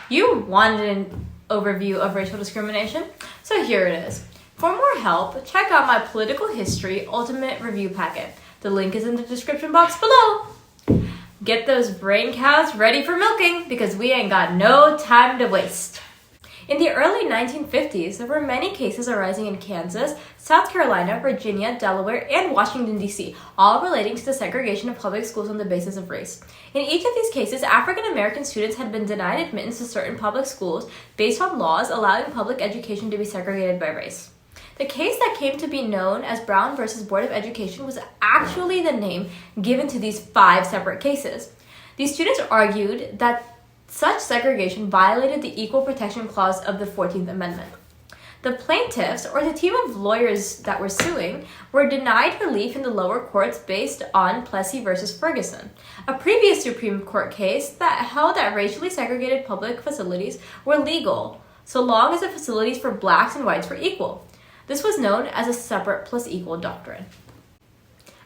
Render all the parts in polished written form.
You wanted an overview of racial discrimination? So here it is. For more help, check out my Political History Ultimate Review Packet. The link is in the description box below. Get those brain cows ready for milking because we ain't got no time to waste. In the early 1950s, there were many cases arising in Kansas, South Carolina, Virginia, Delaware, and Washington, D.C., all relating to the segregation of public schools on the basis of race. In each of these cases, African American students had been denied admittance to certain public schools based on laws allowing public education to be segregated by race. The case that came to be known as Brown versus Board of Education was actually the name given to these 5 separate cases. These students argued that such segregation violated the Equal Protection Clause of the 14th Amendment. The plaintiffs, or the team of lawyers that were suing, were denied relief in the lower courts based on Plessy versus Ferguson, a previous Supreme Court case that held that racially segregated public facilities were legal so long as the facilities for blacks and whites were equal. This was known as a separate plus equal doctrine.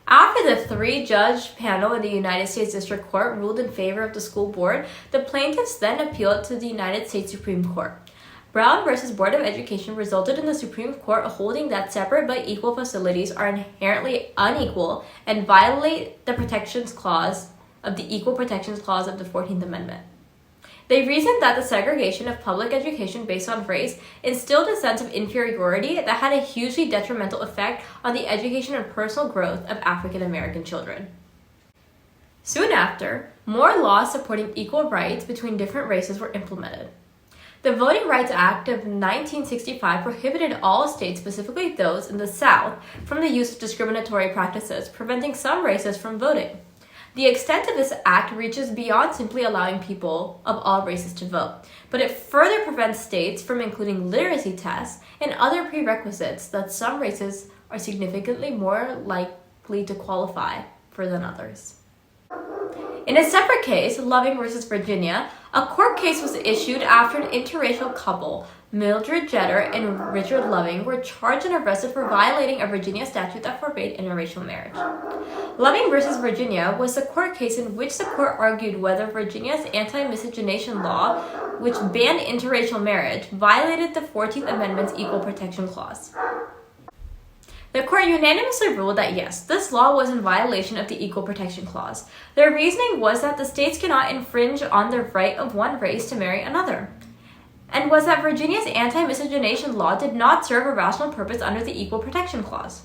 After the 3-judge panel in the United States District Court ruled in favor of the school board, the plaintiffs then appealed to the United States Supreme Court. Brown versus Board of Education resulted in the Supreme Court holding that separate but equal facilities are inherently unequal and violate the protections clause of the Equal Protections Clause of the 14th Amendment. They reasoned that the segregation of public education based on race instilled a sense of inferiority that had a hugely detrimental effect on the education and personal growth of African American children. Soon after, more laws supporting equal rights between different races were implemented. The Voting Rights Act of 1965 prohibited all states, specifically those in the South, from the use of discriminatory practices, preventing some races from voting. The extent of this act reaches beyond simply allowing people of all races to vote, but it further prevents states from including literacy tests and other prerequisites that some races are significantly more likely to qualify for than others. In a separate case, Loving versus Virginia, a court case was issued after an interracial couple, Mildred Jeter and Richard Loving, were charged and arrested for violating a Virginia statute that forbade interracial marriage. Loving versus Virginia was the court case in which the court argued whether Virginia's anti-miscegenation law, which banned interracial marriage, violated the 14th Amendment's Equal Protection Clause. The court unanimously ruled that yes, this law was in violation of the Equal Protection Clause. Their reasoning was that the states cannot infringe on the right of one race to marry another, and was that Virginia's anti-miscegenation law did not serve a rational purpose under the Equal Protection Clause.